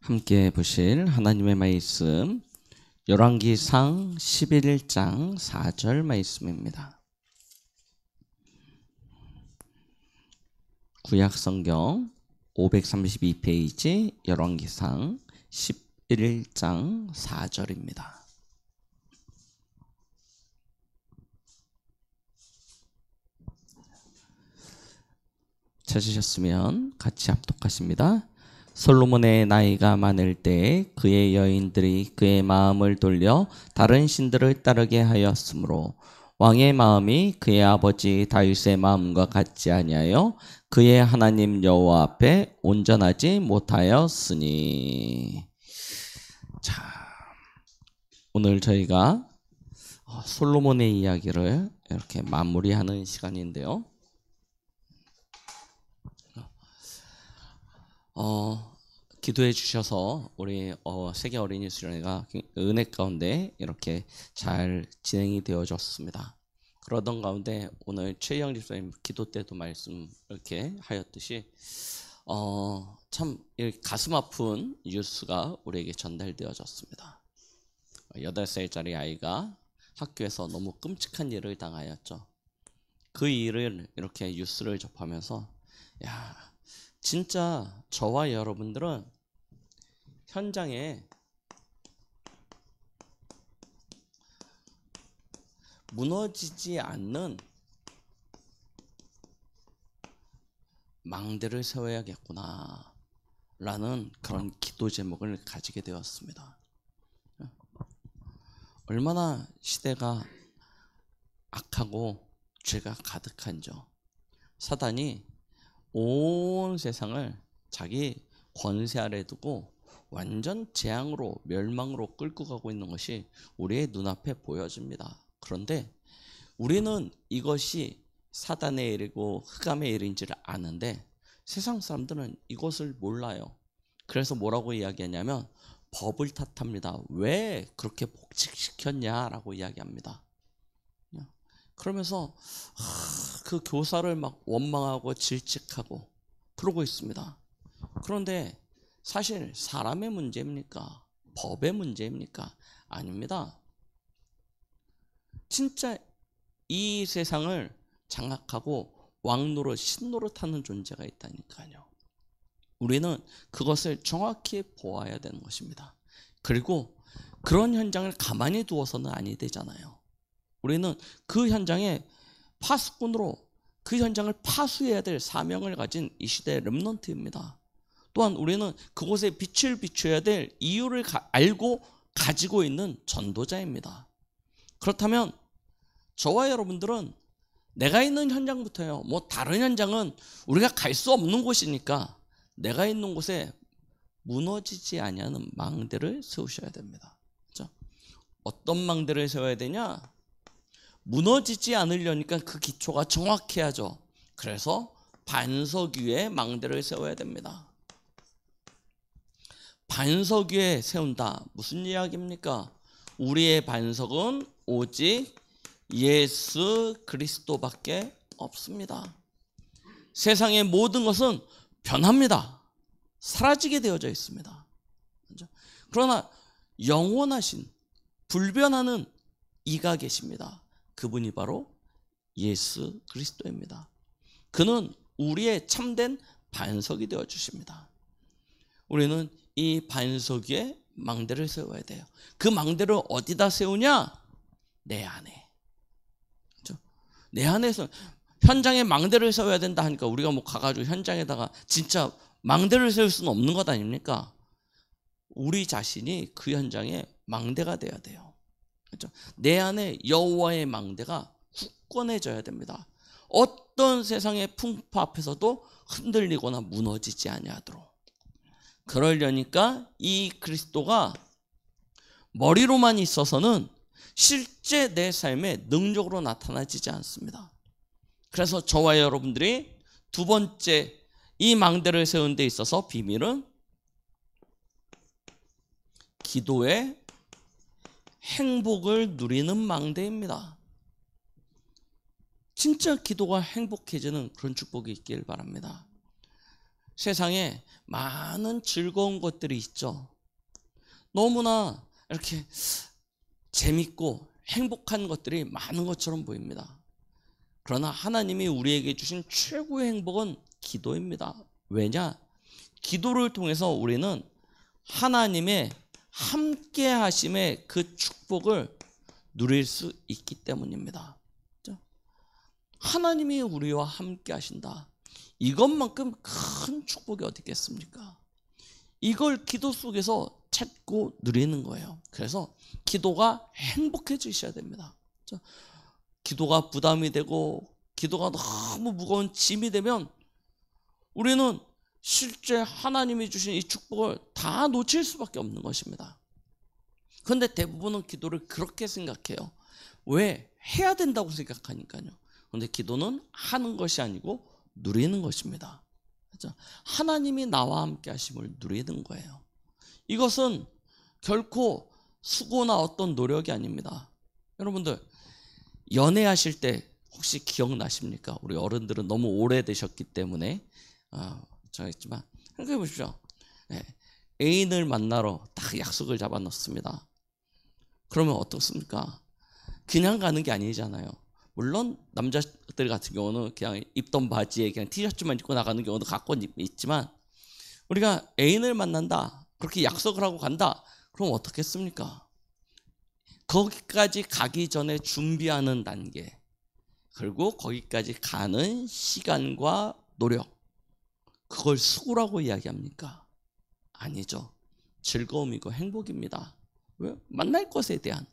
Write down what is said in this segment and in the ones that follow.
함께 보실 하나님의 말씀 열왕기상 11장 4절 말씀입니다. 구약성경 532페이지 열왕기상 11장 4절입니다. 찾으셨으면 같이 합독하십니다. 솔로몬의 나이가 많을 때 그의 여인들이 그의 마음을 돌려 다른 신들을 따르게 하였으므로 왕의 마음이 그의 아버지 다윗의 마음과 같지 아니하여 그의 하나님 여호와 앞에 온전하지 못하였으니. 자, 오늘 저희가 솔로몬의 이야기를 이렇게 마무리하는 시간인데요. 기도해 주셔서 우리 세계 어린이 수련회가 은혜 가운데 이렇게 잘 진행이 되어졌습니다. 그러던 가운데 오늘 최영 집사님 기도 때도 말씀 이렇게 하였듯이 참 가슴 아픈 뉴스가 우리에게 전달되어졌습니다. 8살짜리 아이가 학교에서 너무 끔찍한 일을 당하였죠. 그 일을 이렇게 뉴스를 접하면서 진짜 저와 여러분들은 현장에 무너지지 않는 망대를 세워야겠구나 라는 그런 기도 제목을 가지게 되었습니다. 얼마나 시대가 악하고 죄가 가득한죠. 사단이 온 세상을 자기 권세 아래 두고 완전 재앙으로 멸망으로 끌고 가고 있는 것이 우리의 눈앞에 보여집니다. 그런데 우리는 이것이 사단의 일이고 흑암의 일인지를 아는데 세상 사람들은 이것을 몰라요. 그래서 뭐라고 이야기하냐면 법을 탓합니다. 왜 그렇게 복직시켰냐라고 이야기합니다. 그러면서 그 교사를 막 원망하고 질책하고 그러고 있습니다. 그런데 사실 사람의 문제입니까? 법의 문제입니까? 아닙니다. 진짜 이 세상을 장악하고 왕노릇, 신노릇하는 존재가 있다니까요. 우리는 그것을 정확히 보아야 되는 것입니다. 그리고 그런 현장을 가만히 두어서는 아니 되잖아요. 우리는 그 현장에 파수꾼으로 그 현장을 파수해야 될 사명을 가진 이 시대의 렘넌트입니다. 또한 우리는 그곳에 빛을 비춰야 될 이유를 알고 가지고 있는 전도자입니다. 그렇다면 저와 여러분들은 내가 있는 현장부터요, 다른 현장은 우리가 갈 수 없는 곳이니까 내가 있는 곳에 무너지지 아니하는 망대를 세우셔야 됩니다. 그렇죠? 어떤 망대를 세워야 되냐? 무너지지 않으려니까 그 기초가 정확해야죠. 그래서 반석 위에 망대를 세워야 됩니다. 반석 위에 세운다. 무슨 이야기입니까? 우리의 반석은 오직 예수 그리스도밖에 없습니다. 세상의 모든 것은 변합니다. 사라지게 되어져 있습니다. 그러나 영원하신 불변하는 이가 계십니다. 그분이 바로 예수 그리스도입니다. 그는 우리의 참된 반석이 되어 주십니다. 우리는 이 반석 위에 망대를 세워야 돼요. 그 망대를 어디다 세우냐? 내 안에. 그렇죠? 내 안에서 현장에 망대를 세워야 된다 하니까 우리가 가가지고 현장에다가 진짜 망대를 세울 수는 없는 것 아닙니까? 우리 자신이 그 현장에 망대가 돼야 돼요. 그렇죠? 내 안에 여호와의 망대가 굳건해져야 됩니다. 어떤 세상의 풍파 앞에서도 흔들리거나 무너지지 아니하도록. 그러려니까 이 그리스도가 머리로만 있어서는 실제 내 삶에 능력으로 나타나지지 않습니다. 그래서 저와 여러분들이 두 번째 이 망대를 세운 데 있어서 비밀은 기도의 행복을 누리는 망대입니다. 진짜 기도가 행복해지는 그런 축복이 있길 바랍니다. 세상에 많은 즐거운 것들이 있죠. 너무나 이렇게 재밌고 행복한 것들이 많은 것처럼 보입니다. 그러나 하나님이 우리에게 주신 최고의 행복은 기도입니다. 왜냐? 기도를 통해서 우리는 하나님의 함께 하심의 그 축복을 누릴 수 있기 때문입니다. 하나님이 우리와 함께 하신다. 이것만큼 큰 축복이 어디 있겠습니까? 이걸 기도 속에서 찾고 누리는 거예요. 그래서 기도가 행복해지셔야 됩니다. 기도가 부담이 되고 기도가 너무 무거운 짐이 되면 우리는 실제 하나님이 주신 이 축복을 다 놓칠 수밖에 없는 것입니다. 그런데 대부분은 기도를 그렇게 생각해요. 왜? 해야 된다고 생각하니까요. 그런데 기도는 하는 것이 아니고 누리는 것입니다. 그렇죠? 하나님이 나와 함께 하심을 누리는 거예요. 이것은 결코 수고나 어떤 노력이 아닙니다. 여러분들 연애하실 때 혹시 기억나십니까? 우리 어른들은 너무 오래되셨기 때문에 정했지만 생각해 보십시오. 네, 애인을 만나러 딱 약속을 잡아 놓습니다. 그러면 어떻습니까? 그냥 가는 게 아니잖아요. 물론 남자들 같은 경우는 그냥 입던 바지에 그냥 티셔츠만 입고 나가는 경우도 가끔 있지만 우리가 애인을 만난다, 그렇게 약속을 하고 간다, 그럼 어떻겠습니까? 거기까지 가기 전에 준비하는 단계, 그리고 거기까지 가는 시간과 노력, 그걸 수고라고 이야기합니까? 아니죠. 즐거움이고 행복입니다. 왜? 만날 것에 대한.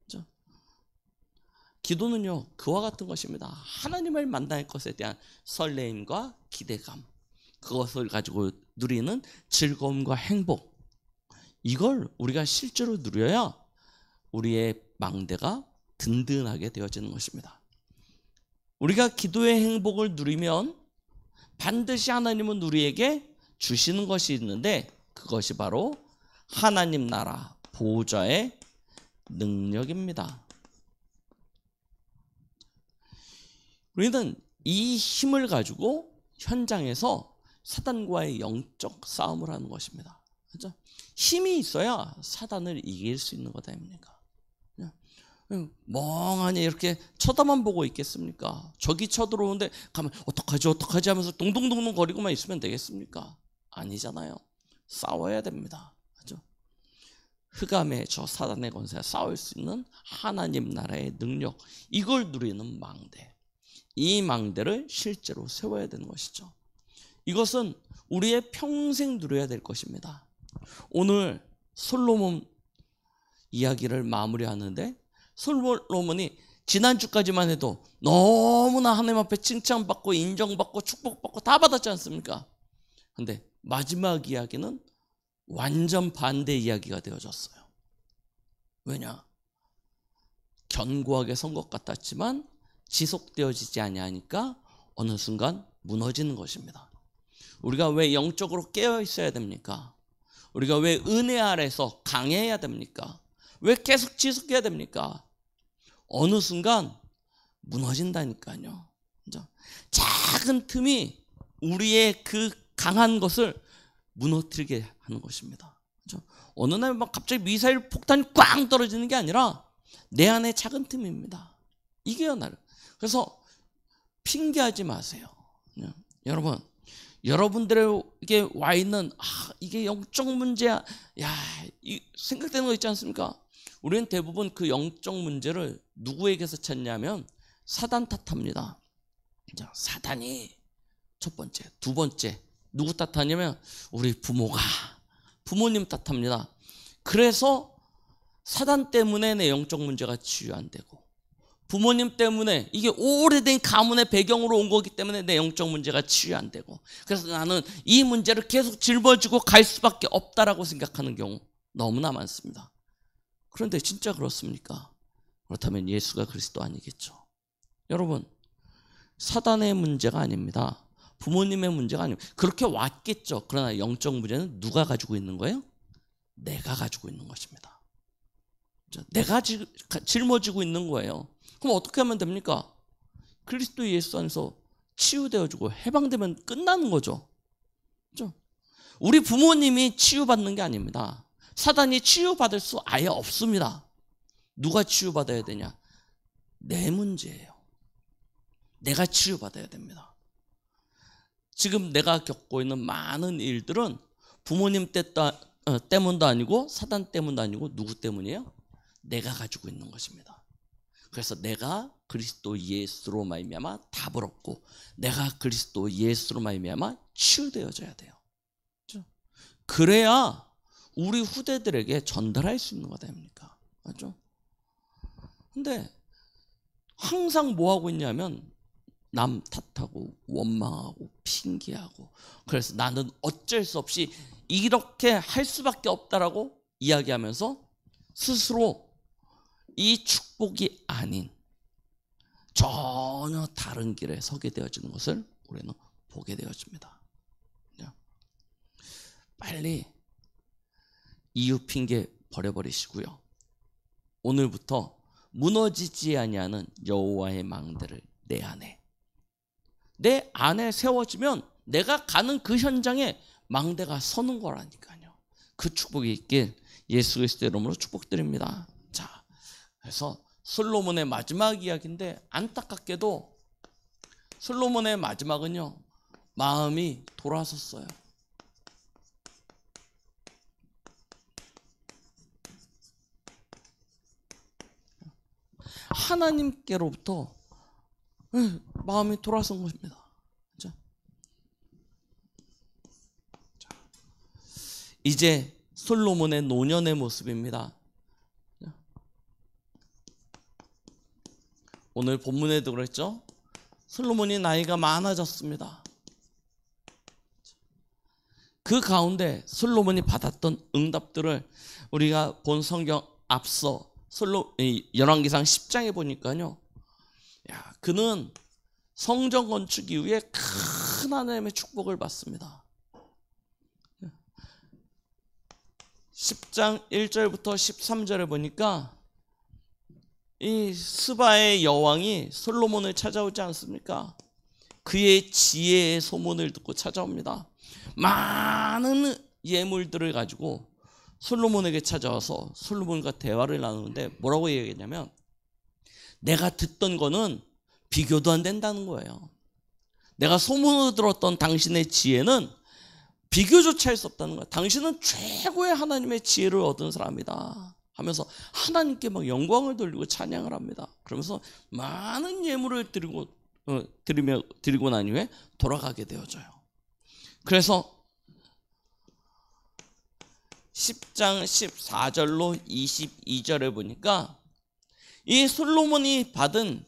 그렇죠? 기도는요, 그와 같은 것입니다. 하나님을 만날 것에 대한 설레임과 기대감, 그것을 가지고 누리는 즐거움과 행복, 이걸 우리가 실제로 누려야 우리의 망대가 든든하게 되어지는 것입니다. 우리가 기도의 행복을 누리면 반드시 하나님은 우리에게 주시는 것이 있는데 그것이 바로 하나님 나라 보호자의 능력입니다. 우리는 이 힘을 가지고 현장에서 사단과의 영적 싸움을 하는 것입니다. 그렇죠? 힘이 있어야 사단을 이길 수 있는 것 아닙니까? 멍하니 이렇게 쳐다만 보고 있겠습니까? 적이 쳐들어오는데 가면 어떡하지 하면서 동동동동 거리고만 있으면 되겠습니까? 아니잖아요. 싸워야 됩니다. 그렇죠? 흑암의 저 사단의 권세와 싸울 수 있는 하나님 나라의 능력, 이걸 누리는 망대, 이 망대를 실제로 세워야 되는 것이죠. 이것은 우리의 평생 누려야 될 것입니다. 오늘 솔로몬 이야기를 마무리하는데 솔로몬이 지난주까지만 해도 너무나 하나님 앞에 칭찬받고 인정받고 축복받고 다 받았지 않습니까? 그런데 마지막 이야기는 완전 반대 이야기가 되어졌어요. 왜냐? 견고하게 선 것 같았지만 지속되어지지 아니하니까 어느 순간 무너지는 것입니다. 우리가 왜 영적으로 깨어 있어야 됩니까? 우리가 왜 은혜 아래서 강해야 됩니까? 왜 계속 지속해야 됩니까? 어느 순간 무너진다니까요. 작은 틈이 우리의 그 강한 것을 무너뜨리게 하는 것입니다. 어느 날 막 갑자기 미사일 폭탄이 꽝 떨어지는 게 아니라 내 안에 작은 틈입니다. 이게요, 나를. 그래서 핑계하지 마세요. 여러분, 여러분들에게 와 있는 이게 영적 문제야, 생각되는 거 있지 않습니까? 우리는 대부분 그 영적 문제를 누구에게서 찾냐면 사단 탓합니다. 사단이 첫 번째, 두 번째 누구 탓하냐면 우리 부모님 탓합니다. 그래서 사단 때문에 내 영적 문제가 치유 안 되고, 부모님 때문에 이게 오래된 가문의 배경으로 온 거기 때문에 내 영적 문제가 치유 안 되고, 그래서 나는 이 문제를 계속 짊어지고 갈 수밖에 없다라고 생각하는 경우 너무나 많습니다. 그런데 진짜 그렇습니까? 그렇다면 예수가 그리스도 아니겠죠. 여러분, 사단의 문제가 아닙니다. 부모님의 문제가 아닙니다. 그렇게 왔겠죠. 그러나 영적 문제는 누가 가지고 있는 거예요? 내가 가지고 있는 것입니다. 내가 짊어지고 있는 거예요. 그럼 어떻게 하면 됩니까? 그리스도 예수 안에서 치유되어지고 해방되면 끝나는 거죠. 그렇죠? 우리 부모님이 치유받는 게 아닙니다. 사단이 치유받을 수 아예 없습니다. 누가 치유받아야 되냐? 내 문제예요. 내가 치유받아야 됩니다. 지금 내가 겪고 있는 많은 일들은 부모님 때문도 아니고 사단 때문도 아니고 누구 때문이에요? 내가 가지고 있는 것입니다. 그래서 내가 그리스도 예수로 말미암아 답을 얻고 내가 그리스도 예수로 말미암아 치유되어져야 돼요. 그렇죠? 그래야 우리 후대들에게 전달할 수 있는 거 아닙니까? 맞죠? 근데 항상 뭐 하고 있냐면 남 탓하고 원망하고 핑계하고 그래서 나는 어쩔 수 없이 이렇게 할 수밖에 없다라고 이야기하면서 스스로 이 축복이 아닌 전혀 다른 길에 서게 되어지는 것을 우리는 보게 되어집니다. 빨리 이유 핑계 버려버리시고요. 오늘부터 무너지지 아니하는 여호와의 망대를 내 안에 세워지면 내가 가는 그 현장에 망대가 서는 거라니까요. 그 축복이 있길 예수 그리스도의 이름으로 축복드립니다. 자, 그래서 솔로몬의 마지막 이야기인데 안타깝게도 솔로몬의 마지막은요, 마음이 돌아섰어요. 하나님께로부터 마음이 돌아선 것입니다. 자, 이제 솔로몬의 노년의 모습입니다. 오늘 본문에도 그랬죠. 솔로몬이 나이가 많아졌습니다. 그 가운데 솔로몬이 받았던 응답들을 우리가 본 성경 앞서 열왕기상 10장에 보니까요, 야, 그는 성전 건축 이후에 큰 하나님의 축복을 받습니다. 10장 1절부터 13절에 보니까 이 스바의 여왕이 솔로몬을 찾아오지 않습니까? 그의 지혜의 소문을 듣고 찾아옵니다. 많은 예물들을 가지고 솔로몬에게 찾아와서 솔로몬과 대화를 나누는데 뭐라고 얘기했냐면, 내가 듣던 거는 비교도 안 된다는 거예요. 내가 소문으로 들었던 당신의 지혜는 비교조차 할 수 없다는 거예요. 당신은 최고의 하나님의 지혜를 얻은 사람이다 하면서 하나님께 막 영광을 돌리고 찬양을 합니다. 그러면서 많은 예물을 드리고 난 이후에 돌아가게 되어져요. 그래서 10장 14절로 22절에 보니까 이 솔로몬이 받은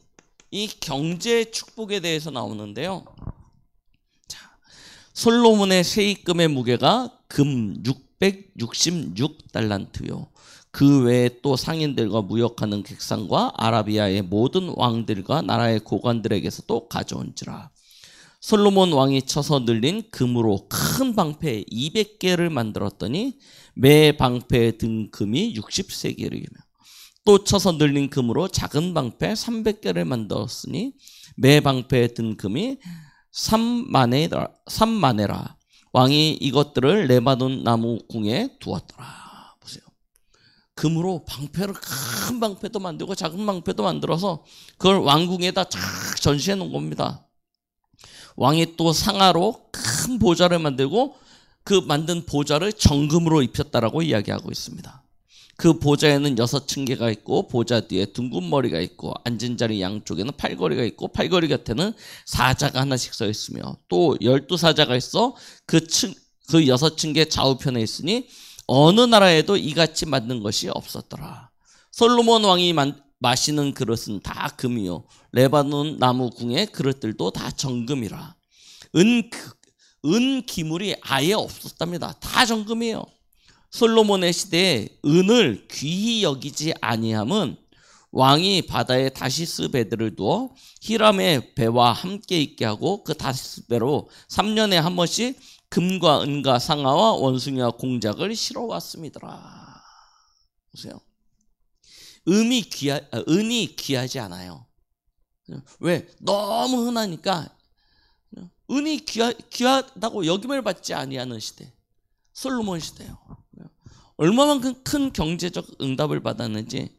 이 경제 축복에 대해서 나오는데요. 자, 솔로몬의 세입금의 무게가 금 666달란트요. 그 외에 또 상인들과 무역하는 객상과 아라비아의 모든 왕들과 나라의 고관들에게서도 가져온지라. 솔로몬 왕이 쳐서 늘린 금으로 큰 방패 200개를 만들었더니 매 방패에 든 금이 60세겔이며 또 쳐서 늘린 금으로 작은 방패 300개를 만들었으니 매 방패에 든 금이 3만에라. 왕이 이것들을 레바논 나무 궁에 두었더라. 보세요. 금으로 방패를, 큰 방패도 만들고 작은 방패도 만들어서 그걸 왕궁에다 쫙 전시해 놓은 겁니다. 왕이 또 상아로 큰 보좌를 만들고 그 만든 보좌를 정금으로 입혔다라고 이야기하고 있습니다. 그 보좌에는 6층계가 있고 보좌 뒤에 둥근 머리가 있고 앉은 자리 양쪽에는 팔걸이가 있고 팔걸이 곁에는 사자가 하나씩 서 있으며 또 12사자가 있어 그 6층계 좌우편에 있으니 어느 나라에도 이같이 만든 것이 없었더라. 솔로몬 왕이 마시는 그릇은 다 금이요 레바논 나무 궁의 그릇들도 다 정금이라. 은 기물이 아예 없었답니다. 다 정금이에요. 솔로몬의 시대에 은을 귀히 여기지 아니함은 왕이 바다에 다시스 배들을 두어 히람의 배와 함께 있게 하고 그 다시스 배로 3년에 한 번씩 금과 은과 상아와 원숭이와 공작을 실어왔습니다. 보세요. 은이 귀하지 않아요. 왜? 너무 흔하니까 은이 귀하다고 여김을 받지 아니하는 시대, 솔로몬 시대예요. 얼마만큼 큰 경제적 응답을 받았는지.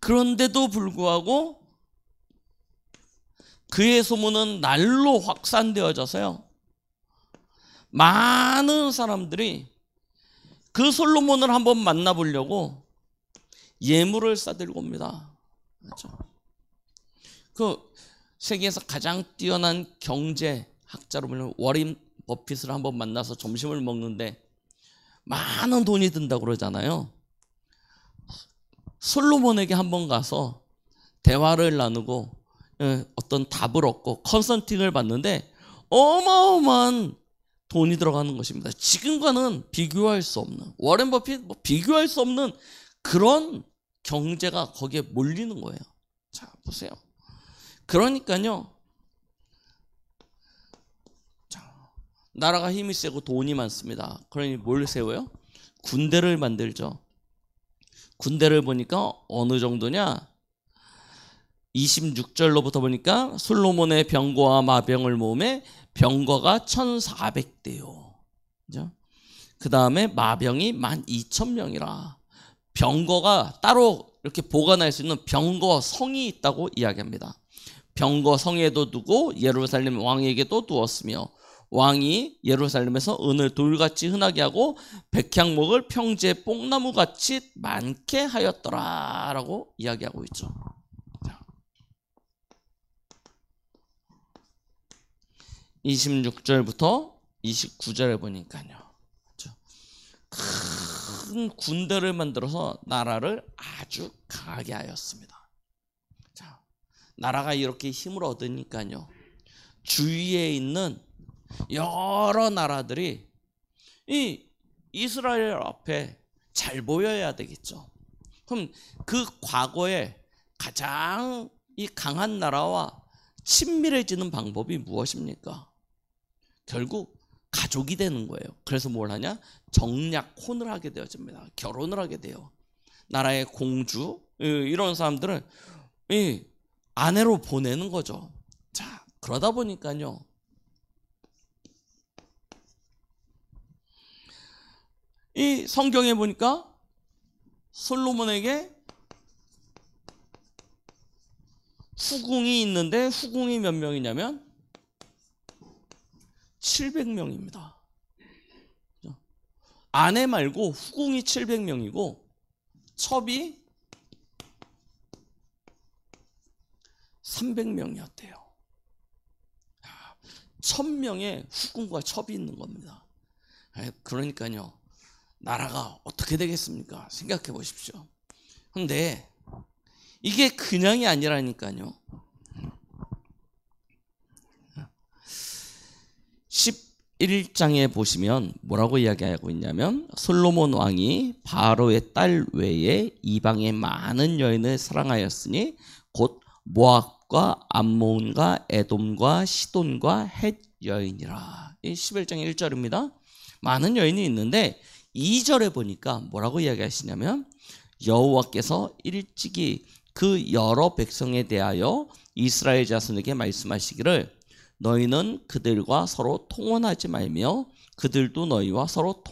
그런데도 불구하고 그의 소문은 날로 확산되어져서요, 많은 사람들이 그 솔로몬을 한번 만나보려고 예물을 싸들고 옵니다. 그렇죠? 그 세계에서 가장 뛰어난 경제학자로 불리는 워렌 버핏을 한번 만나서 점심을 먹는데 많은 돈이 든다고 그러잖아요. 솔로몬에게 한번 가서 대화를 나누고 어떤 답을 얻고 컨설팅을 받는데 어마어마한 돈이 들어가는 것입니다. 지금과는 비교할 수 없는, 워렌 버핏 비교할 수 없는 그런 경제가 거기에 몰리는 거예요. 자, 보세요. 그러니까요, 자, 나라가 힘이 세고 돈이 많습니다. 그러니 뭘 세워요? 군대를 만들죠. 군대를 보니까 어느 정도냐? 26절로부터 보니까 솔로몬의 병거와 마병을 모음에 병거가 1400대요. 그죠? 그 다음에 마병이 12,000명이라. 병거가 따로 이렇게 보관할 수 있는 병거 성이 있다고 이야기합니다. 병거 성에도 두고 예루살렘 왕에게도 두었으며 왕이 예루살렘에서 은을 돌같이 흔하게 하고 백향목을 평지의 뽕나무같이 많게 하였더라 라고 이야기하고 있죠. 26절부터 29절에 보니까요, 큰 군대를 만들어서 나라를 아주 강하게 하였습니다. 자, 나라가 이렇게 힘을 얻으니까요, 주위에 있는 여러 나라들이 이 이스라엘 앞에 잘 보여야 되겠죠. 그럼 그 과거에 가장 이 강한 나라와 친밀해지는 방법이 무엇입니까? 결국 가족이 되는 거예요. 그래서 뭘 하냐? 정략혼을 하게 되어집니다. 결혼을 하게 돼요. 나라의 공주 이런 사람들은 이 아내로 보내는 거죠. 자, 그러다 보니까요, 이 성경에 보니까 솔로몬에게 후궁이 있는데 후궁이 몇 명이냐면 700명입니다. 아내 말고 후궁이 700명이고 첩이 300명이었대요. 1000명의 후궁과 첩이 있는 겁니다. 그러니까요, 나라가 어떻게 되겠습니까? 생각해 보십시오. 근데 이게 그냥이 아니라니까요. 11장에 보시면 뭐라고 이야기하고 있냐면, 솔로몬 왕이 바로의 딸 외에 이방의 많은 여인을 사랑하였으니 곧 모압과 암몬과 에돔과 시돈과 헷 여인이라. 이 11장 1절입니다. 많은 여인이 있는데 2절에 보니까 뭐라고 이야기하시냐면, 여호와께서 일찍이 그 여러 백성에 대하여 이스라엘 자손에게 말씀하시기를 너희는 그들과 서로 통혼하지 말며 그들도 너희와 서로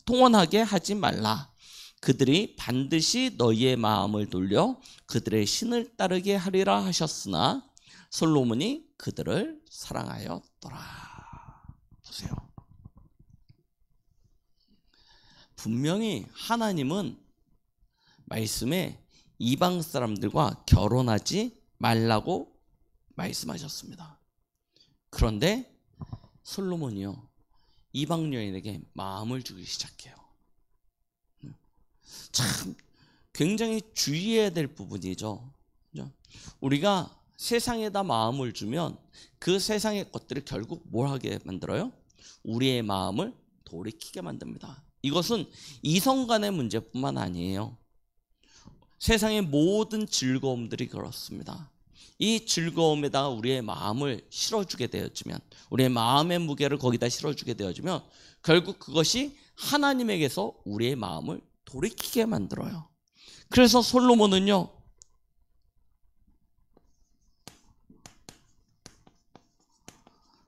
통혼하게 하지 말라. 그들이 반드시 너희의 마음을 돌려 그들의 신을 따르게 하리라 하셨으나 솔로몬이 그들을 사랑하였더라. 보세요. 분명히 하나님은 말씀에 이방 사람들과 결혼하지 말라고 말씀하셨습니다. 그런데 솔로몬이요, 이방 여인에게 마음을 주기 시작해요. 참 굉장히 주의해야 될 부분이죠. 우리가 세상에다 마음을 주면 그 세상의 것들이 결국 뭘 하게 만들어요? 우리의 마음을 돌이키게 만듭니다. 이것은 이성 간의 문제뿐만 아니에요. 세상의 모든 즐거움들이 그렇습니다. 이 즐거움에다가 우리의 마음을 실어주게 되어지면, 우리의 마음의 무게를 거기다 실어주게 되어지면 결국 그것이 하나님에게서 우리의 마음을 돌이키게 만들어요. 그래서 솔로몬은요,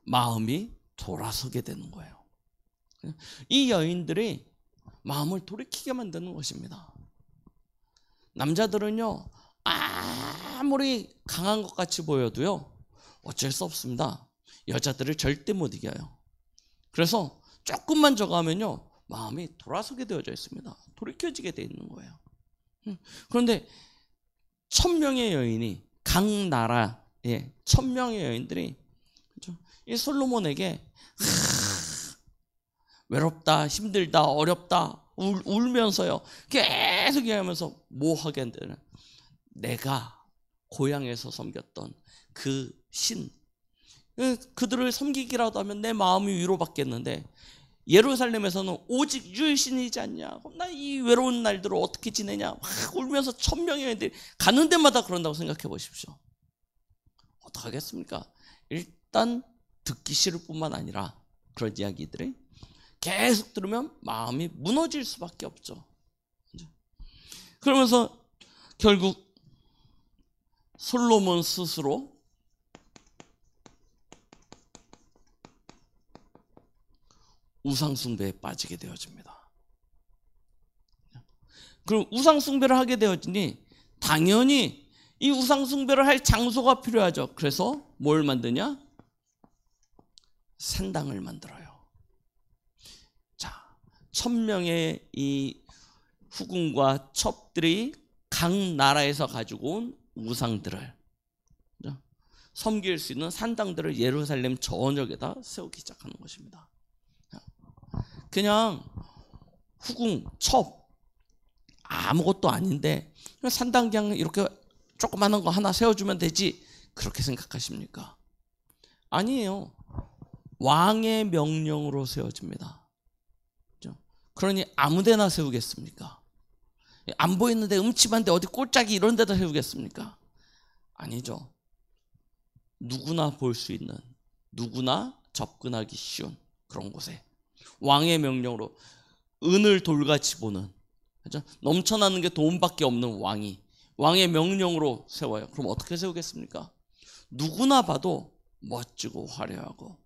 마음이 돌아서게 되는 거예요. 이 여인들이 마음을 돌이키게 만드는 것입니다. 남자들은요, 아무리 강한 것 같이 보여도요, 어쩔 수 없습니다. 여자들을 절대 못 이겨요. 그래서 조금만 저가면요, 마음이 돌아서게 되어져 있습니다. 돌이켜지게 돼 있는 거예요. 그런데 1000명의 여인이, 각 나라에 1000명의 여인들이 이 솔로몬에게 외롭다, 힘들다, 어렵다, 울면서요, 계속 얘기하면서 뭐 하게 되는, 내가 고향에서 섬겼던 그 신, 그들을 섬기기라도 하면 내 마음이 위로받겠는데, 예루살렘에서는 오직 유일신이지 않냐, 나 이 외로운 날들을 어떻게 지내냐, 막 울면서 1000명의 여인들이 가는 데마다 그런다고 생각해 보십시오. 어떡하겠습니까? 일단 듣기 싫을 뿐만 아니라 그런 이야기들이 계속 들으면 마음이 무너질 수밖에 없죠. 그러면서 결국 솔로몬 스스로 우상숭배에 빠지게 되어집니다. 그럼 우상숭배를 하게 되어지니 당연히 이 우상숭배를 할 장소가 필요하죠. 그래서 뭘 만드냐? 산당을 만들어요. 자, 1000명의 이 후궁과 첩들이 각 나라에서 가지고 온 우상들을 섬길 수 있는 산당들을 예루살렘 전역에다 세우기 시작하는 것입니다. 그냥 후궁, 첩 아무것도 아닌데 산당 그냥 이렇게 조그마한 거 하나 세워주면 되지, 그렇게 생각하십니까? 아니에요. 왕의 명령으로 세워집니다. 그러니 아무데나 세우겠습니까? 안 보이는데 음침한데 어디 꼴짝이 이런 데다 세우겠습니까? 아니죠. 누구나 볼 수 있는, 누구나 접근하기 쉬운 그런 곳에 왕의 명령으로 은을 돌같이 보는, 그렇죠? 넘쳐나는 게 돈밖에 없는 왕의 명령으로 세워요. 그럼 어떻게 세우겠습니까? 누구나 봐도 멋지고 화려하고,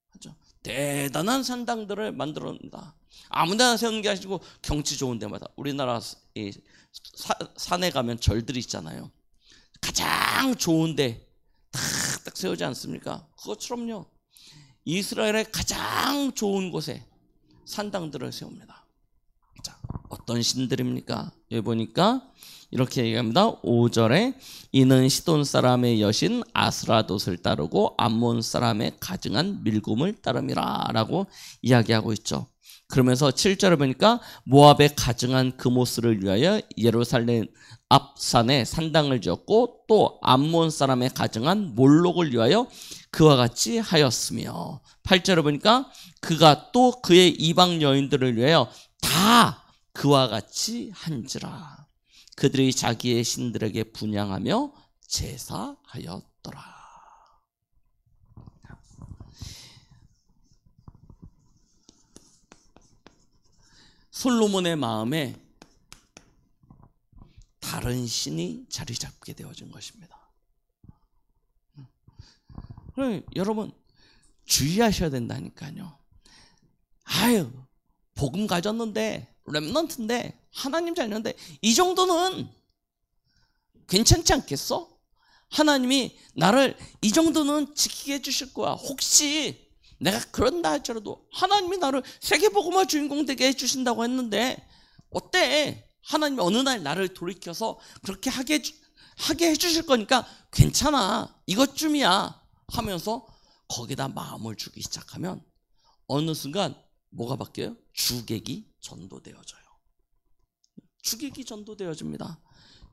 그렇죠? 대단한 산당들을 만들어낸다. 아무데나 세우는 게 아니고 경치 좋은 데마다. 우리나라 산에 가면 절들이 있잖아요. 가장 좋은 데 탁탁 세우지 않습니까? 그것처럼요, 이스라엘의 가장 좋은 곳에 산당들을 세웁니다. 자, 어떤 신들입니까? 여기 보니까 이렇게 얘기합니다. 5절에 이는 시돈 사람의 여신 아스라돗을 따르고 암몬 사람의 가증한 밀곰을 따름이라 라고 이야기하고 있죠. 그러면서 7절에 보니까 모압의 가증한 그모스를 위하여 예루살렘 앞산에 산당을 지었고, 또 암몬 사람의 가증한 몰록을 위하여 그와 같이 하였으며, 8절에 보니까 그가 또 그의 이방 여인들을 위하여 다 그와 같이 한지라. 그들이 자기의 신들에게 분향하며 제사하였더라. 솔로몬의 마음에 다른 신이 자리 잡게 되어진 것입니다. 여러분 주의하셔야 된다니까요. 아유, 복음 가졌는데, 렘넌트인데, 하나님 자녀인데 이 정도는 괜찮지 않겠어? 하나님이 나를 이 정도는 지키게 해주실 거야. 혹시 내가 그런다 할지라도 하나님이 나를 세계복음화 주인공 되게 해주신다고 했는데 어때? 하나님이 어느 날 나를 돌이켜서 그렇게 하게 해주실 거니까 괜찮아, 이것쯤이야 하면서 거기다 마음을 주기 시작하면 어느 순간 뭐가 바뀌어요? 주객이 전도되어져요. 주객이 전도되어집니다.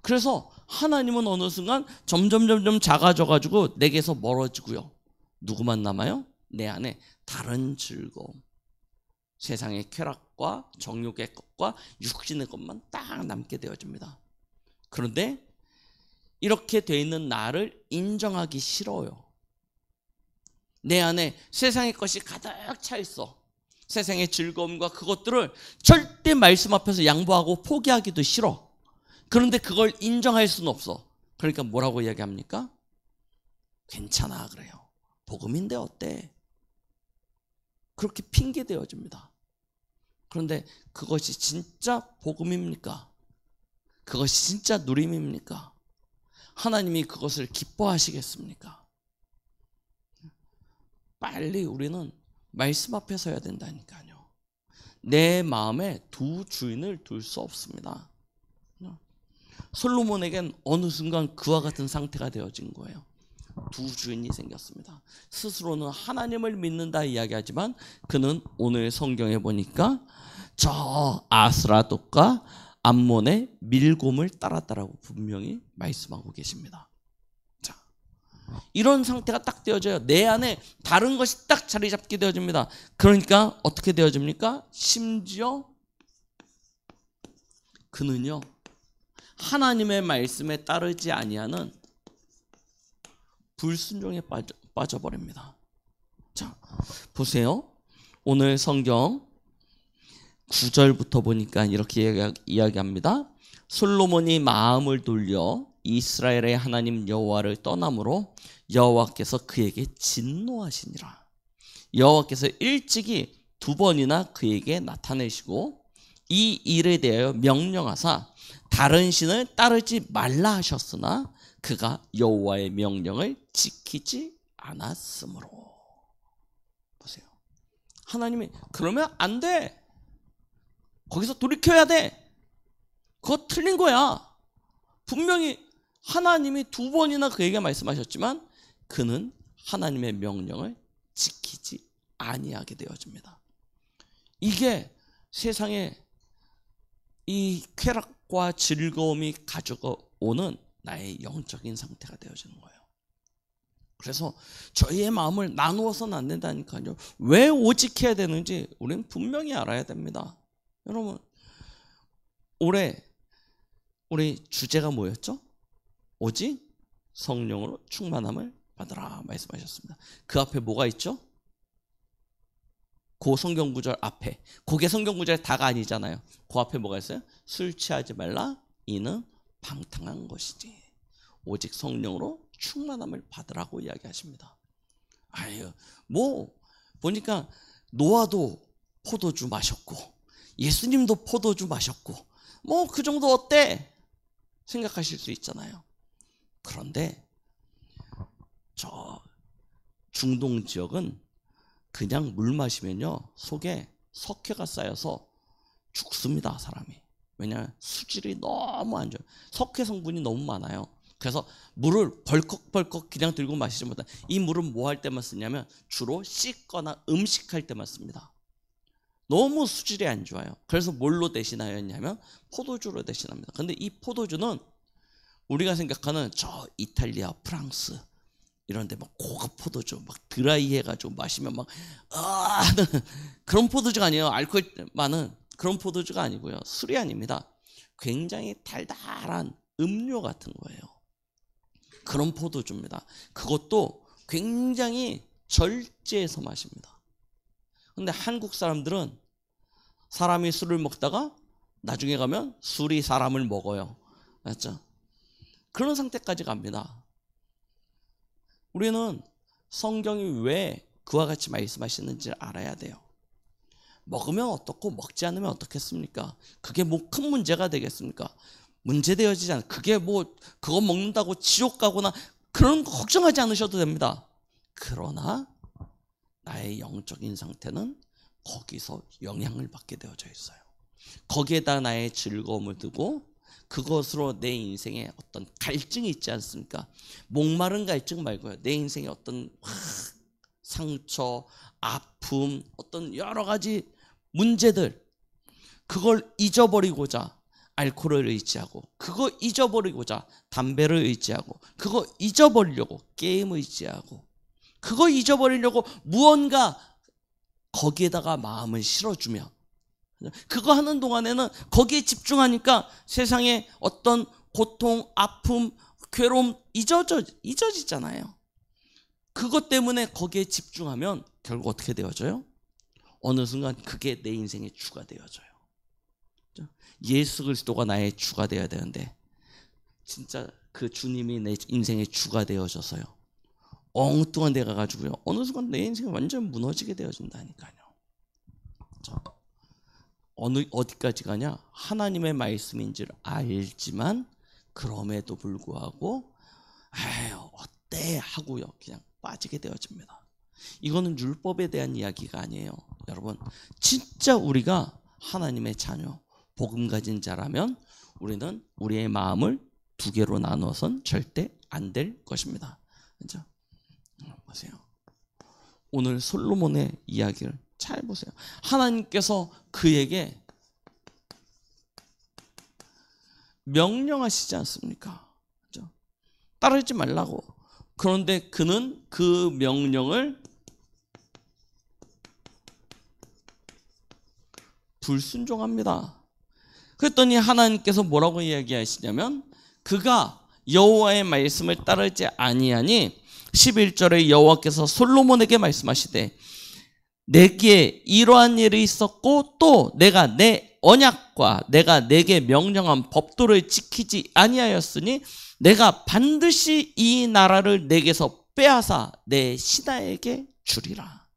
그래서 하나님은 어느 순간 점점 작아져가지고 내게서 멀어지고요. 누구만 남아요? 내 안에 다른 즐거움, 세상의 쾌락과 정욕의 것과 육신의 것만 딱 남게 되어집니다. 그런데 이렇게 돼 있는 나를 인정하기 싫어요. 내 안에 세상의 것이 가득 차 있어. 세상의 즐거움과 그것들을 절대 말씀 앞에서 양보하고 포기하기도 싫어. 그런데 그걸 인정할 수는 없어. 그러니까 뭐라고 이야기합니까? 괜찮아 그래요. 복음인데 어때? 그렇게 핑계대어집니다. 그런데 그것이 진짜 복음입니까? 그것이 진짜 누림입니까? 하나님이 그것을 기뻐하시겠습니까? 빨리 우리는 말씀 앞에 서야 된다니까요. 내 마음에 두 주인을 둘 수 없습니다. 솔로몬에겐 어느 순간 그와 같은 상태가 되어진 거예요. 두 주인이 생겼습니다. 스스로는 하나님을 믿는다 이야기하지만 그는 오늘 성경에 보니까 저 아스라돗과 암몬의 밀곰을 따랐다라고 분명히 말씀하고 계십니다. 자, 이런 상태가 딱 되어져요. 내 안에 다른 것이 딱 자리 잡게 되어집니다. 그러니까 어떻게 되어집니까? 심지어 그는요, 하나님의 말씀에 따르지 아니하는 불순종에 빠져버립니다. 자, 보세요. 오늘 성경 9절부터 보니까 이렇게 이야기합니다. 솔로몬이 마음을 돌려 이스라엘의 하나님 여호와를 떠남으로 여호와께서 그에게 진노하시니라. 여호와께서 일찍이 2번이나 그에게 나타내시고 이 일에 대하여 명령하사 다른 신을 따르지 말라 하셨으나 그가 여호와의 명령을 지키지 않았으므로. 보세요. 하나님이 그러면 안 돼. 거기서 돌이켜야 돼. 그거 틀린 거야. 분명히 하나님이 2번이나 그에게 말씀하셨지만 그는 하나님의 명령을 지키지 아니하게 되어집니다. 이게 세상에 이 쾌락과 즐거움이 가져오는 나의 영적인 상태가 되어지는 거예요. 그래서 저희의 마음을 나누어서는 안 된다니까요. 왜 오직 해야 되는지 우리는 분명히 알아야 됩니다. 여러분, 올해 우리 주제가 뭐였죠? 오직 성령으로 충만함을 받으라 말씀하셨습니다. 그 앞에 뭐가 있죠? 그 성경 구절 앞에, 그게 성경 구절 다가 아니잖아요. 그 앞에 뭐가 있어요? 술 취하지 말라, 이는 방탕한 것이지. 오직 성령으로 충만함을 받으라고 이야기하십니다. 아유, 뭐 보니까 노아도 포도주 마셨고 예수님도 포도주 마셨고 뭐 그 정도 어때? 생각하실 수 있잖아요. 그런데 저 중동 지역은 그냥 물 마시면요 속에 석회가 쌓여서 죽습니다, 사람이. 왜냐하면 수질이 너무 안 좋아요. 석회 성분이 너무 많아요. 그래서 물을 벌컥벌컥 그냥 들고 마시지 못한. 이 물은 뭐 할 때만 쓰냐면 주로 씻거나 음식할 때만 씁니다. 너무 수질이 안 좋아요. 그래서 뭘로 대신하였냐면 포도주로 대신합니다. 근데 이 포도주는 우리가 생각하는 저 이탈리아, 프랑스 이런 데 막 고급 포도주 막 드라이 해가지고 마시면 막 하는 그런 포도주가 아니에요. 알코올 많은 그런 포도주가 아니고요. 술이 아닙니다. 굉장히 달달한 음료 같은 거예요. 그런 포도주입니다. 그것도 굉장히 절제해서 마십니다. 근데 한국 사람들은 사람이 술을 먹다가 나중에 가면 술이 사람을 먹어요. 맞죠? 그런 상태까지 갑니다. 우리는 성경이 왜 그와 같이 말씀하시는지 알아야 돼요. 먹으면 어떻고 먹지 않으면 어떻겠습니까? 그게 뭐 큰 문제가 되겠습니까? 문제되어지지 않아요. 그게 뭐 그거 먹는다고 지옥 가거나 그런 거 걱정하지 않으셔도 됩니다. 그러나 나의 영적인 상태는 거기서 영향을 받게 되어져 있어요. 거기에다 나의 즐거움을 두고 그것으로 내 인생에 어떤 갈증이 있지 않습니까? 목마른 갈증 말고요. 내 인생에 어떤 상처, 아픔, 어떤 여러 가지 문제들, 그걸 잊어버리고자 알코올을 의지하고, 그거 잊어버리고자 담배를 의지하고, 그거 잊어버리려고 게임을 의지하고, 그거 잊어버리려고 무언가 거기에다가 마음을 실어주면, 그거 하는 동안에는 거기에 집중하니까 세상에 어떤 고통, 아픔, 괴로움 잊어지잖아요. 그것 때문에 거기에 집중하면 결국 어떻게 되어져요? 어느 순간 그게 내 인생의 주가 되어져요. 예수 그리스도가 나의 주가 되어야 되는데 진짜 그 주님이 내 인생의 주가 되어져서요. 엉뚱한 데 가가지고요, 어느 순간 내 인생이 완전 무너지게 되어진다니까요. 자, 어디까지 가냐? 하나님의 말씀인 줄 알지만 그럼에도 불구하고 아유 어때 하고요 그냥 빠지게 되어집니다. 이거는 율법에 대한 이야기가 아니에요. 여러분, 진짜 우리가 하나님의 자녀, 복음 가진 자라면 우리는 우리의 마음을 두 개로 나눠선 절대 안 될 것입니다. 그렇죠? 보세요. 오늘 솔로몬의 이야기를 잘 보세요. 하나님께서 그에게 명령하시지 않습니까? 그렇죠? 따르지 말라고. 그런데 그는 그 명령을 불순종합니다. 그랬더니 하나님께서 뭐라고 이야기하시냐면 그가 여호와의 말씀을 따르지 아니하니 11절에 여호와께서 솔로몬에게 말씀하시되 내게 이러한 일이 있었고 또 내가 내 언약과 내가 내게 명령한 법도를 지키지 아니하였으니 내가 반드시 이 나라를 내게서 빼앗아 내 신하에게 주리라.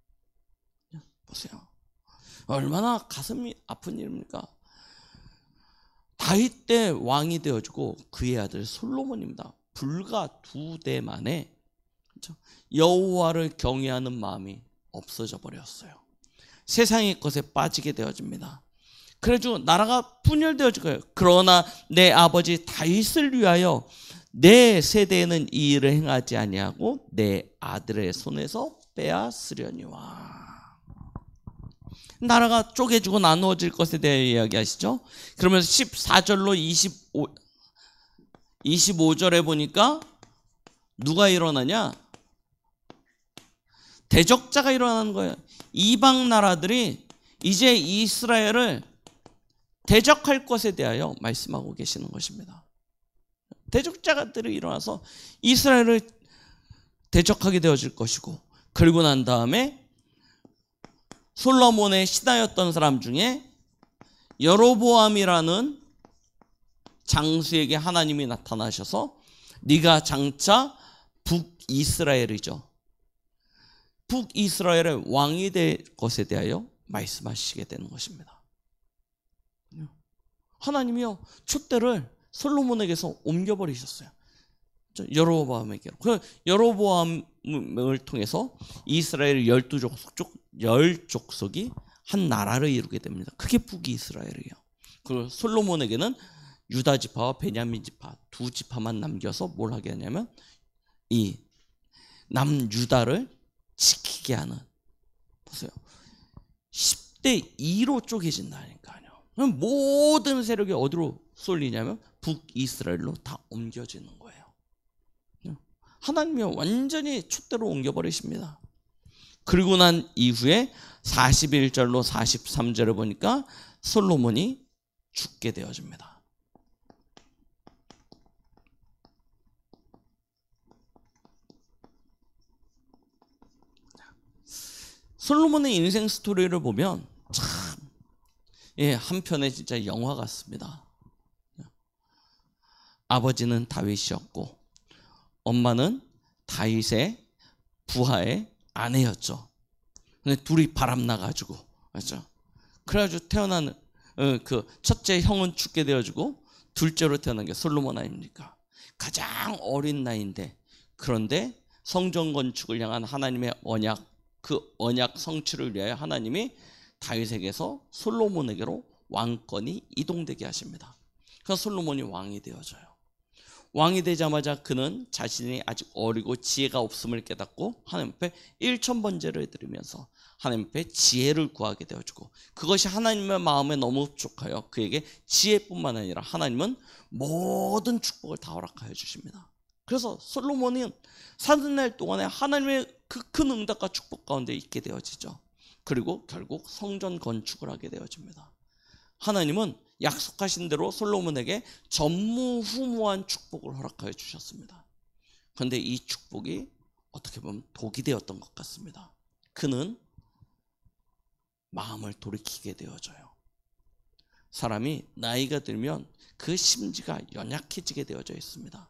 보세요. 얼마나 가슴이 아픈 일입니까? 다윗 때 왕이 되어주고 그의 아들 솔로몬입니다. 불과 2대 만에 여호와를 경외하는 마음이 없어져 버렸어요. 세상의 것에 빠지게 되어집니다. 그래가지고 나라가 분열되어지고요. 그러나 내 아버지 다윗을 위하여 내 세대에는 이 일을 행하지 아니하고 내 아들의 손에서 빼앗으려니와. 나라가 쪼개지고 나누어질 것에 대해 이야기하시죠. 그러면서 14절로 25절에 보니까 누가 일어나냐? 대적자가 일어나는 거예요. 이방 나라들이 이제 이스라엘을 대적할 것에 대하여 말씀하고 계시는 것입니다. 대적자들이 일어나서 이스라엘을 대적하게 되어질 것이고, 그리고 난 다음에 솔로몬의 신하였던 사람 중에 여로보암이라는 장수에게 하나님이 나타나셔서 네가 장차 북이스라엘이죠. 북이스라엘의 왕이 될 것에 대하여 말씀하시게 되는 것입니다. 하나님이요 촛대를 솔로몬에게서 옮겨버리셨어요. 여로보암에게로. 그 여로보암을 통해서 이스라엘 10족속이 한 나라를 이루게 됩니다. 그게 북이스라엘이에요. 그리고 솔로몬에게는 유다 지파와 베냐민 지파 2지파만 남겨서 뭘 하게 하냐면 이 남유다를 지키게 하는, 보세요, 10대 2로 쪼개진다니까요. 그럼 모든 세력이 어디로 쏠리냐면 북이스라엘로 다 옮겨지는 거예요. 하나님이 완전히 촛대로 옮겨버리십니다. 그리고 난 이후에 41절로 43절에 보니까 솔로몬이 죽게 되어집니다. 솔로몬의 인생 스토리를 보면 참, 한편의 진짜 영화 같습니다. 아버지는 다윗이었고 엄마는 다윗의 부하의 아내였죠. 근데 둘이 바람나가지고, 맞죠? 그래가지고 태어난 그 첫째 형은 죽게 되어지고 둘째로 태어난 게 솔로몬 아닙니까? 가장 어린 나이인데, 그런데 성전 건축을 향한 하나님의 언약, 그 언약 성취를 위하여 하나님이 다윗에게서 솔로몬에게로 왕권이 이동되게 하십니다. 그래서 솔로몬이 왕이 되어져요. 왕이 되자마자 그는 자신이 아직 어리고 지혜가 없음을 깨닫고 하나님 앞에 1000번제를 드리면서 하나님 앞에 지혜를 구하게 되어지고, 그것이 하나님의 마음에 너무 흡족하여 그에게 지혜뿐만 아니라 하나님은 모든 축복을 다 허락하여 주십니다. 그래서 솔로몬은 사는 날 동안에 하나님의 그 큰 응답과 축복 가운데 있게 되어지죠. 그리고 결국 성전 건축을 하게 되어집니다. 하나님은 약속하신 대로 솔로몬에게 전무후무한 축복을 허락하여 주셨습니다. 그런데 이 축복이 어떻게 보면 독이 되었던 것 같습니다. 그는 마음을 돌이키게 되어져요. 사람이 나이가 들면 그 심지가 연약해지게 되어져 있습니다.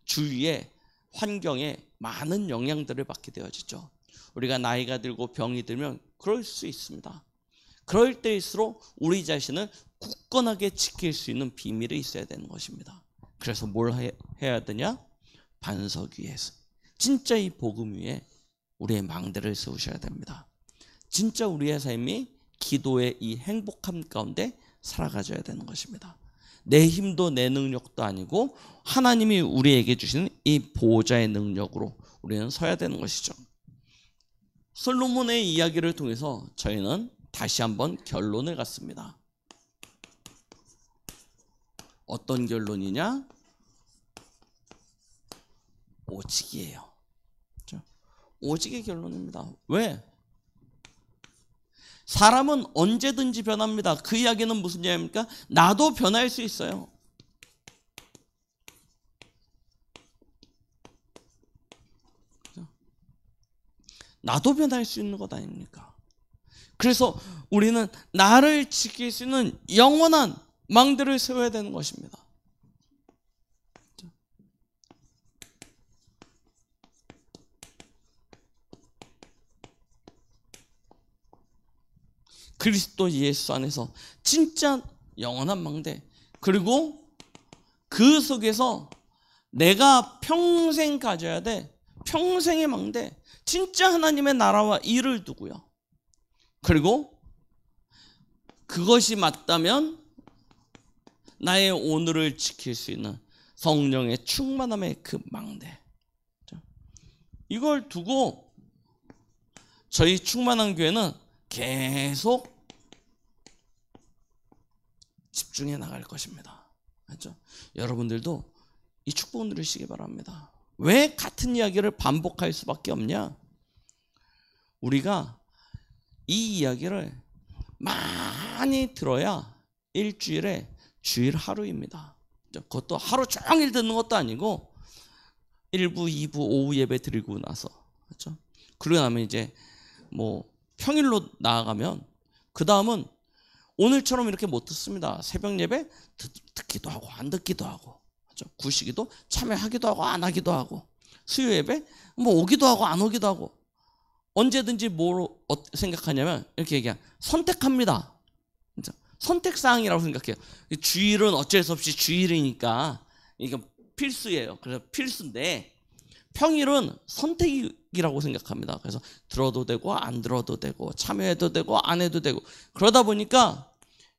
주위에 환경에 많은 영향들을 받게 되어지죠. 우리가 나이가 들고 병이 들면 그럴 수 있습니다. 그럴 때일수록 우리 자신을 굳건하게 지킬 수 있는 비밀이 있어야 되는 것입니다. 그래서 뭘 해야 되냐? 반석 위에서 진짜 이 복음 위에 우리의 망대를 세우셔야 됩니다. 진짜 우리의 삶이 기도의 이 행복함 가운데 살아가줘야 되는 것입니다. 내 힘도 내 능력도 아니고 하나님이 우리에게 주시는 이 보호자의 능력으로 우리는 서야 되는 것이죠. 솔로몬의 이야기를 통해서 저희는 다시 한번 결론을 갖습니다. 어떤 결론이냐? 오직이에요. 오직의 결론입니다. 왜? 사람은 언제든지 변합니다. 그 이야기는 무슨 이야기입니까? 나도 변할 수 있어요. 나도 변할 수 있는 것 아닙니까? 그래서 우리는 나를 지킬 수 있는 영원한 망대를 세워야 되는 것입니다. 그리스도 예수 안에서 진짜 영원한 망대, 그리고 그 속에서 내가 평생 가져야 돼 평생의 망대, 진짜 하나님의 나라와 일을 두고요. 그리고 그것이 맞다면 나의 오늘을 지킬 수 있는 성령의 충만함의 그 망대, 이걸 두고 저희 충만한 교회는 계속 집중해 나갈 것입니다. 맞죠? 여러분들도 이 축복을 누리시기 바랍니다. 왜 같은 이야기를 반복할 수밖에 없냐? 우리가 이 이야기를 많이 들어야 일주일에 주일 하루입니다. 그것도 하루 종일 듣는 것도 아니고 1부, 2부, 오후 예배 드리고 나서, 그렇죠? 그러고 나면 이제 뭐 평일로 나아가면 그 다음은 오늘처럼 이렇게 못 듣습니다. 새벽 예배 듣기도 하고 안 듣기도 하고, 그렇죠? 구시기도 참여하기도 하고 안 하기도 하고, 수요 예배 뭐 오기도 하고 안 오기도 하고, 언제든지 뭐 생각하냐면 이렇게 얘기한 선택합니다. 선택사항이라고 생각해요. 주일은 어쩔 수 없이 주일이니까 이게 필수예요. 그래서 필수인데 평일은 선택이라고 생각합니다. 그래서 들어도 되고 안 들어도 되고 참여해도 되고 안 해도 되고, 그러다 보니까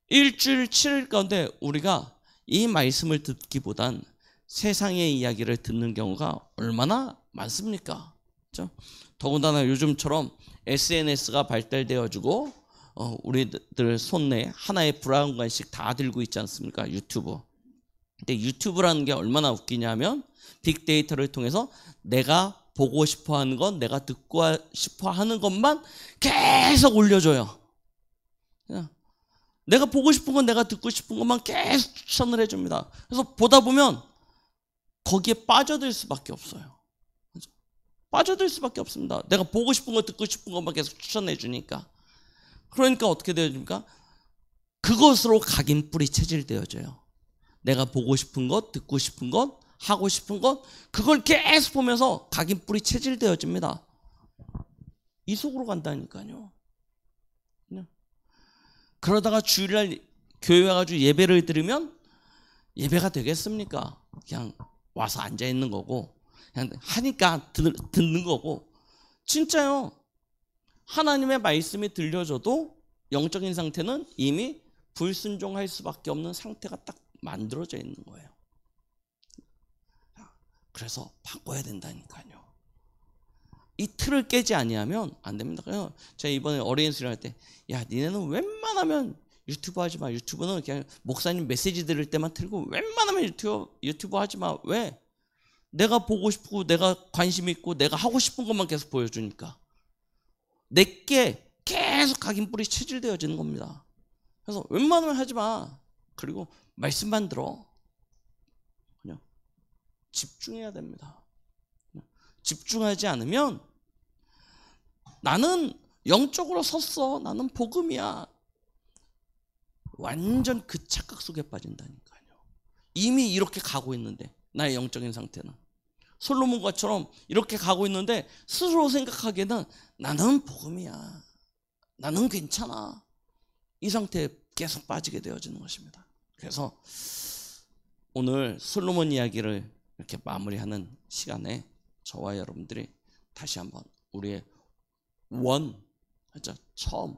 일주일 7일 가운데 우리가 이 말씀을 듣기보단 세상의 이야기를 듣는 경우가 얼마나 많습니까? 그렇죠? 더군다나 요즘처럼 SNS가 발달되어지고 우리들 손에 하나의 브라운관씩 다 들고 있지 않습니까? 유튜브. 근데 유튜브라는 게 얼마나 웃기냐면 빅데이터를 통해서 내가 보고 싶어 하는 건, 내가 듣고 싶어 하는 것만 계속 올려줘요. 내가 보고 싶은 건, 내가 듣고 싶은 것만 계속 추천을 해줍니다. 그래서 보다 보면 거기에 빠져들 수밖에 없어요. 빠져들 수밖에 없습니다. 내가 보고 싶은 거, 듣고 싶은 것만 계속 추천해 주니까. 그러니까 어떻게 되어집니까? 그것으로 각인뿔이 체질되어져요. 내가 보고 싶은 것, 듣고 싶은 것, 하고 싶은 것, 그걸 계속 보면서 각인뿔이 체질되어집니다. 이 속으로 간다니까요. 그러다가 주일날 교회 와가지고 예배를 드리면 예배가 되겠습니까? 그냥 와서 앉아 있는 거고, 그냥 하니까 듣는 거고. 진짜요. 하나님의 말씀이 들려줘도 영적인 상태는 이미 불순종할 수밖에 없는 상태가 딱 만들어져 있는 거예요. 그래서 바꿔야 된다니까요. 이 틀을 깨지 아니하면 안 됩니다. 그래서 제가 이번에 어린이 수련 할 때, 야, 니네는 웬만하면 유튜브 하지 마. 유튜브는 그냥 목사님 메시지 들을 때만 틀고 웬만하면 유튜브 하지 마. 왜? 내가 보고 싶고 내가 관심 있고 내가 하고 싶은 것만 계속 보여주니까 내게 계속 각인뿔이 체질되어지는 겁니다. 그래서 웬만하면 하지 마. 그리고 말씀만 들어. 그냥 집중해야 됩니다. 집중하지 않으면 나는 영적으로 섰어, 나는 복음이야, 완전 그 착각 속에 빠진다니까요. 이미 이렇게 가고 있는데 나의 영적인 상태는 솔로몬과처럼 이렇게 가고 있는데 스스로 생각하기에는 나는 복음이야, 나는 괜찮아, 이 상태에 계속 빠지게 되어지는 것입니다. 그래서 오늘 솔로몬 이야기를 이렇게 마무리하는 시간에 저와 여러분들이 다시 한번 우리의 처음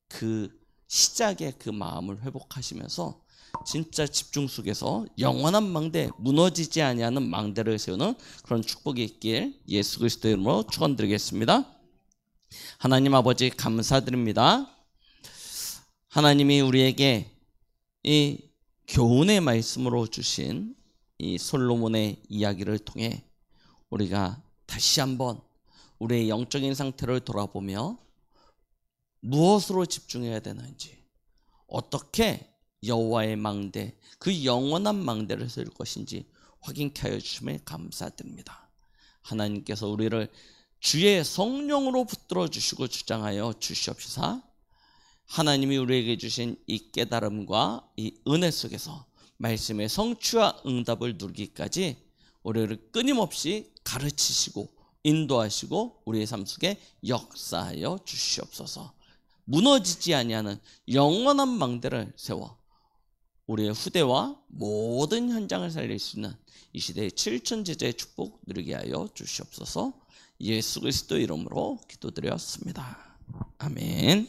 그 시작의 그 마음을 회복하시면서 진짜 집중 속에서 영원한 망대, 무너지지 아니하는 망대를 세우는 그런 축복이 있길 예수 그리스도의 이름으로 축원드리겠습니다. 하나님 아버지 감사드립니다. 하나님이 우리에게 이 교훈의 말씀으로 주신 이 솔로몬의 이야기를 통해 우리가 다시 한번 우리의 영적인 상태를 돌아보며 무엇으로 집중해야 되는지, 어떻게 여호와의 망대, 그 영원한 망대를 세울 것인지 확인케 하여 주심에 감사드립니다. 하나님께서 우리를 주의 성령으로 붙들어 주시고 주장하여 주시옵시사 하나님이 우리에게 주신 이 깨달음과 이 은혜 속에서 말씀의 성취와 응답을 누리기까지 우리를 끊임없이 가르치시고 인도하시고 우리의 삶 속에 역사하여 주시옵소서. 무너지지 아니하는 영원한 망대를 세워 우리의 후대와 모든 현장을 살릴 수 있는 이 시대의 7천 제자의 축복 누리게 하여 주시옵소서. 예수 그리스도 이름으로 기도드렸습니다. 아멘.